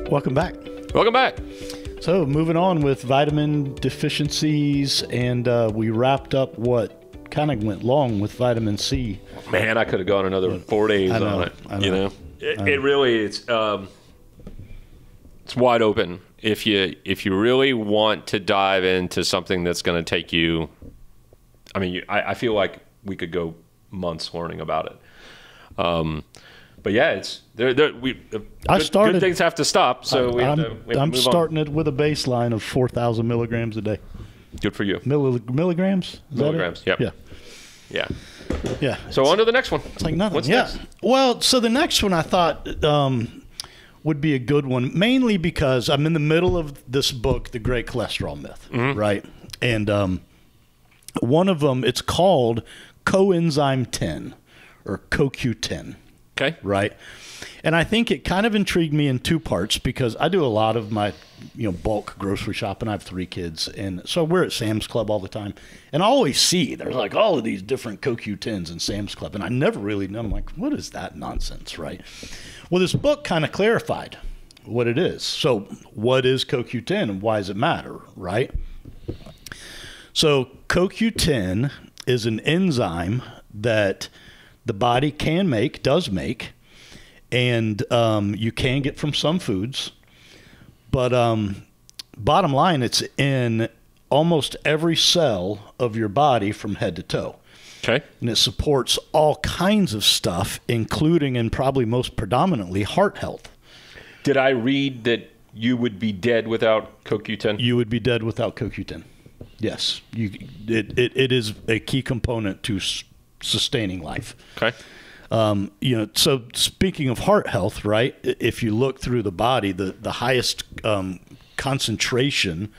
Welcome back. Welcome back. So moving on with vitamin deficiencies, and we wrapped up what kind of went long with vitamin C. Man, I could have gone another 4 days on it. You know, it really it's wide open. If you really want to dive into something that's going to take you, I mean, I feel like we could go months learning about it. But yeah, it's good things have to stop. So I'm starting it with a baseline of 4,000 milligrams a day. Good for you. Milligrams? Milligrams. Yep. Yeah. So on to the next one. It's like nothing. What's next? Well, so the next one I thought would be a good one, mainly because I'm in the middle of this book, The Great Cholesterol Myth, right? And one of them, it's called Coenzyme 10 or CoQ10. Okay. Right. And I think it kind of intrigued me in two parts because I do a lot of my, bulk grocery shopping. I have 3 kids. And so we're at Sam's Club all the time. And I always see there's like all of these different CoQ10s in Sam's Club. And I never really know. I'm like, what is that nonsense? Right. Well, this book kind of clarified what it is. So what is CoQ10 and why does it matter? Right. So CoQ10 is an enzyme that the body does make, and you can get from some foods. But bottom line, it's in almost every cell of your body from head to toe. Okay. And it supports all kinds of stuff, including and probably most predominantly heart health. Did I read that you would be dead without CoQ10? You would be dead without CoQ10. Yes. It is a key component to sustaining life. Okay. So speaking of heart health, right? If you look through the body, the highest concentration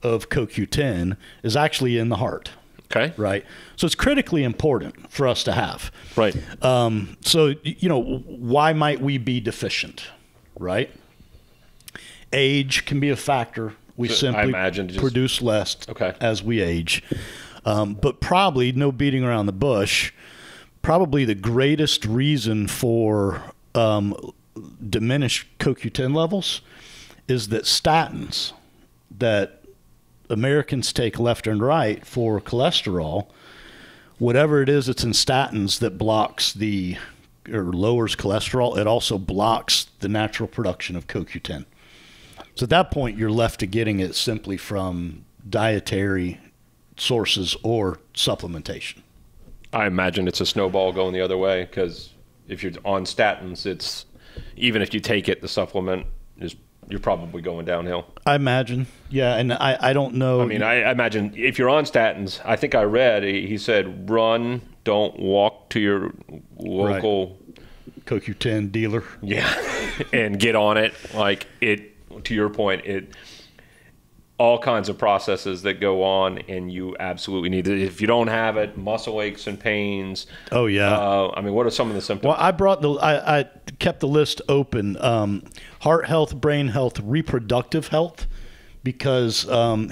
of CoQ10 is actually in the heart. Okay. Right. So it's critically important for us to have. Right. So, why might we be deficient? Right. Age can be a factor. We simply produce less as we age. But probably, no beating around the bush, probably the greatest reason for diminished CoQ10 levels is that statins that Americans take left and right for cholesterol, whatever it is that's in statins that blocks or lowers cholesterol, it also blocks the natural production of CoQ10. So at that point, you're left to getting it simply from dietary sources or supplementation. I imagine it's a snowball going the other way because if you're on statins, it's even if you take it, the supplement you're probably going downhill. I imagine, yeah, and I don't know. I mean, I imagine if you're on statins, I think I read he said run, don't walk to your local CoQ10 dealer. Yeah, and get on it. Like it. To your point, all kinds of processes that go on, and you absolutely need it. If you don't have it, muscle aches and pains. Oh yeah. I mean, what are some of the symptoms? Well, I kept the list open: heart health, brain health, reproductive health, because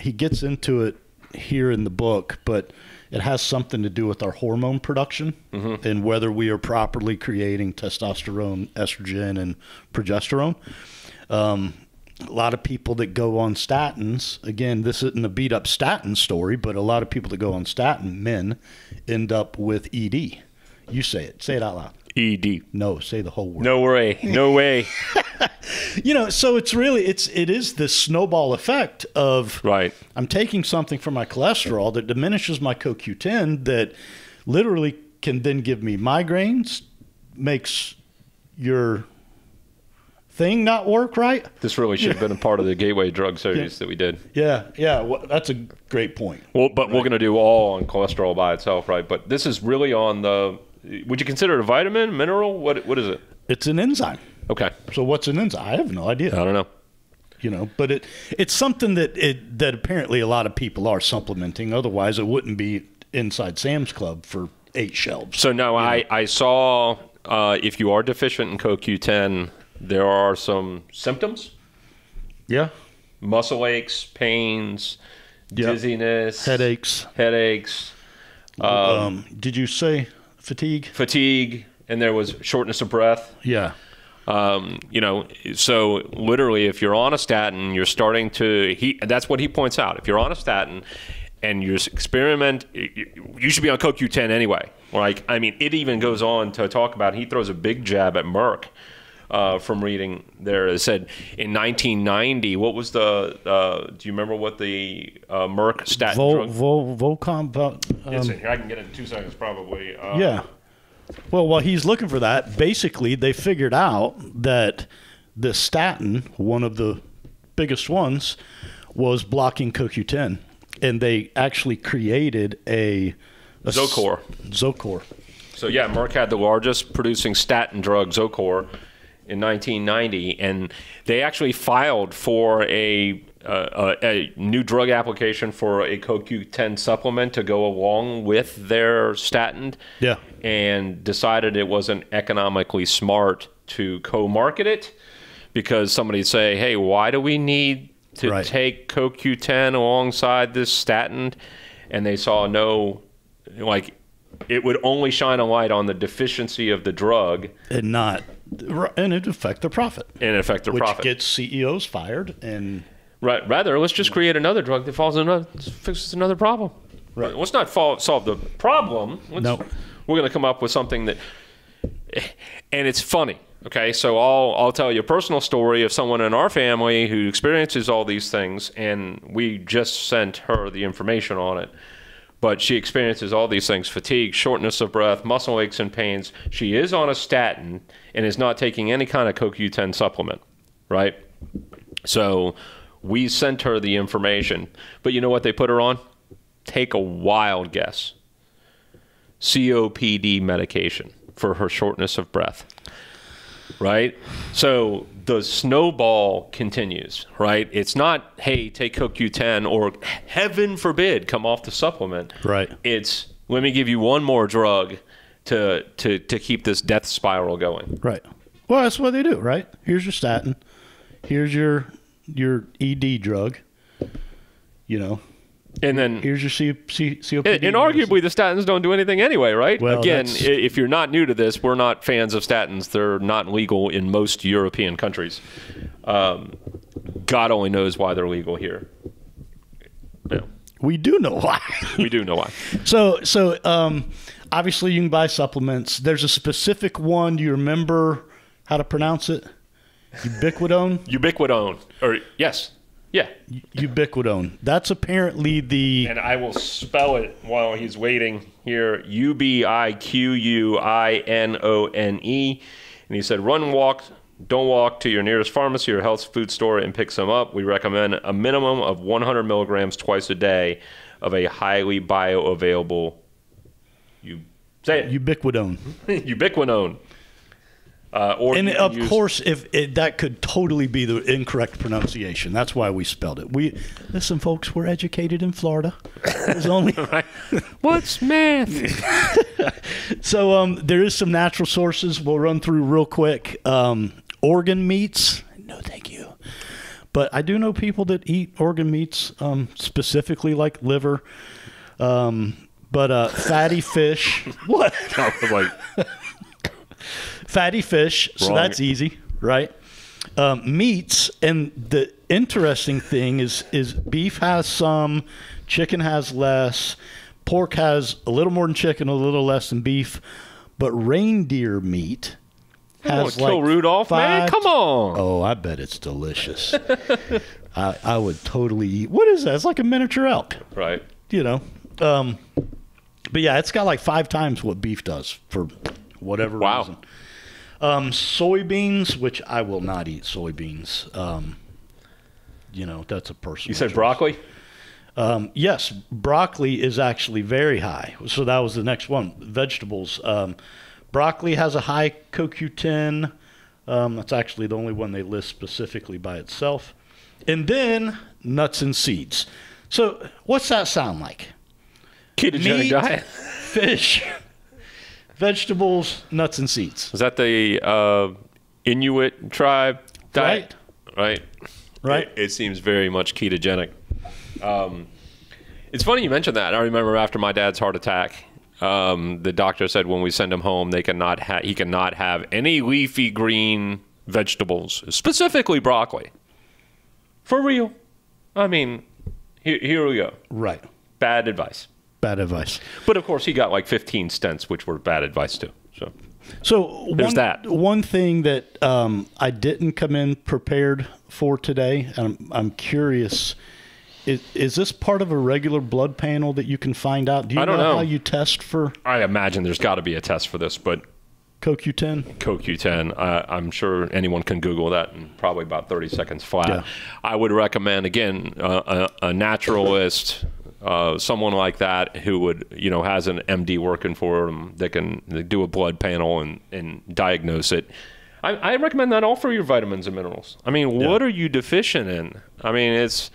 he gets into it here in the book, but it has something to do with our hormone production and whether we are properly creating testosterone, estrogen, and progesterone. A lot of people that go on statins, again, this isn't a beat up statin story, but a lot of people that go on statin, men, end up with ED. You say it. Say it out loud. ED. No, say the whole word. No way. No way. So it is this snowball effect of, right. I'm taking something for my cholesterol that diminishes my CoQ10 that literally can then give me migraines, makes your thing not work right. This really should have been a part of the gateway drug series that we did. Yeah. Well, that's a great point. Well, but we're going to do all on cholesterol by itself, right? But this is really on would you consider it a vitamin, mineral? What is it? It's an enzyme. Okay. So what's an enzyme? I have no idea. I don't know. But it's something that apparently a lot of people are supplementing. Otherwise, it wouldn't be inside Sam's Club for 8 shelves. So no, I saw if you are deficient in CoQ10, there are some symptoms. Yeah. Muscle aches, pains, dizziness, headaches. Did you say fatigue? Fatigue, and there was shortness of breath. Yeah. You know, so literally, if you're on a statin, you're starting to. That's what he points out. If you're on a statin and you experiment, you should be on CoQ10 anyway. Like, I mean, it even goes on to talk about. He throws a big jab at Merck. From reading there, it said in 1990, what was the? Do you remember what the Merck statin drug? Volcom. It's in here. I can get it in 2 seconds, probably. Yeah. Well, while he's looking for that, basically they figured out that the statin, one of the biggest ones, was blocking CoQ10, and they actually created a Zocor. Zocor. So yeah, Merck had the largest producing statin drug, Zocor, in 1990, and they actually filed for a new drug application for a CoQ10 supplement to go along with their statin. Yeah. And decided it wasn't economically smart to co-market it, because somebody'd say, hey, why do we need to take CoQ10 alongside this statin? And they saw no, like, it would only shine a light on the deficiency of the drug. And it'd affect their profit. Which gets CEOs fired. And rather, let's just create another drug that fixes another problem. Right. Let's not solve the problem. We're going to come up with something that, and it's funny. Okay, so I'll tell you a personal story of someone in our family who experiences all these things, and we just sent her the information on it. But she experiences all these things: fatigue, shortness of breath, muscle aches and pains. She is on a statin and is not taking any kind of CoQ10 supplement, right? So we sent her the information. But you know what they put her on? Take a wild guess. COPD medication for her shortness of breath, right? So the snowball continues, right? It's not, hey, take CoQ10 or, heaven forbid, come off the supplement. Right. It's, let me give you one more drug to keep this death spiral going. Right. Well, that's what they do, right? Here's your statin. Here's your ED drug, you know. And then here's your COPD. And arguably, the statins don't do anything anyway, right? Well, again, if you're not new to this, we're not fans of statins. They're not legal in most European countries. God only knows why they're legal here. Yeah. We do know why. We do know why. So obviously, you can buy supplements. There's a specific one. Do you remember how to pronounce it? Ubiquidone? Ubiquidone. Or yes. Yeah. Ubiquidone. That's apparently the... And I will spell it while he's waiting here. Ubiquinone. And he said, don't walk to your nearest pharmacy or health food store and pick some up. We recommend a minimum of 100 milligrams twice a day of a highly bioavailable... Ubiquidone. Ubiquinone. And of course, if that could totally be the incorrect pronunciation. That's why we spelled it. Listen, folks, we're educated in Florida. There's only what's math? So there is some natural sources we'll run through real quick. Organ meats, no, thank you. But I do know people that eat organ meats, specifically like liver. But fatty fish. What? Fatty fish, so that's easy, right? Meats, and the interesting thing is beef has some, chicken has less, pork has a little more than chicken, a little less than beef, but reindeer meat has like kill Rudolph, man, come on. Oh, I bet it's delicious. I would totally eat. What is that? It's like a miniature elk, right? You know, but yeah, it's got like 5 times what beef does for whatever reason. Soybeans, which I will not eat soybeans. You know, that's a personal You said choice. Broccoli? Yes, broccoli is actually very high. So that was the next one. Vegetables. Broccoli has a high CoQ10. That's actually the only one they list specifically by itself. And then nuts and seeds. So what's that sound like? Ketogenic diet. Fish. Vegetables, nuts, and seeds. Is that the Inuit tribe diet? Right. It seems very much ketogenic. It's funny you mentioned that. I remember after my dad's heart attack, the doctor said when we send him home, he cannot have any leafy green vegetables, specifically broccoli. For real. I mean, here we go. Right. Bad advice. Bad advice. But of course, he got like 15 stents, which were bad advice too. So there's that. One thing that I didn't come in prepared for today, and I'm curious, is this part of a regular blood panel that you can find out? Do you know how you test for? I imagine there's got to be a test for this, but CoQ10? CoQ10. I'm sure anyone can Google that in probably about 30 seconds flat. Yeah. I would recommend, again, a naturalist, someone like that who would, has an MD working for them that can do a blood panel and diagnose it. I recommend that all for your vitamins and minerals. I mean, what are you deficient in? I mean, it's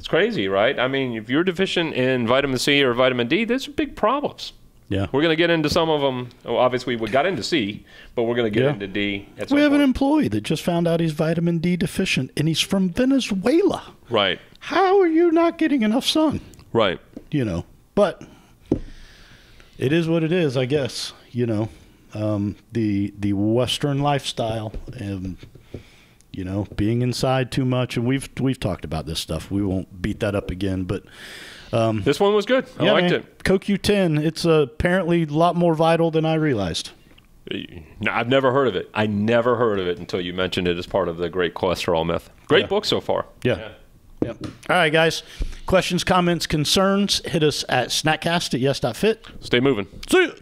crazy, right? I mean, if you're deficient in vitamin C or vitamin D, those are big problems. Yeah. We're going to get into some of them. Well, obviously, we got into C, but we're going to get into D at some We have point. an employee that just found out he's vitamin D deficient, and he's from Venezuela. Right. How are you not getting enough sun? Right. But it is what it is, I guess. The Western lifestyle, and being inside too much, and we've talked about this stuff. We won't beat that up again, but this one was good. I liked it. CoQ10, it's apparently a lot more vital than I realized. No, I've never heard of it. I never heard of it until you mentioned it as part of the Great Cholesterol Myth. Great book so far. Yeah. Yep. All right, guys. Questions, comments, concerns, hit us at snackcast@yes.fit. Stay moving. See you.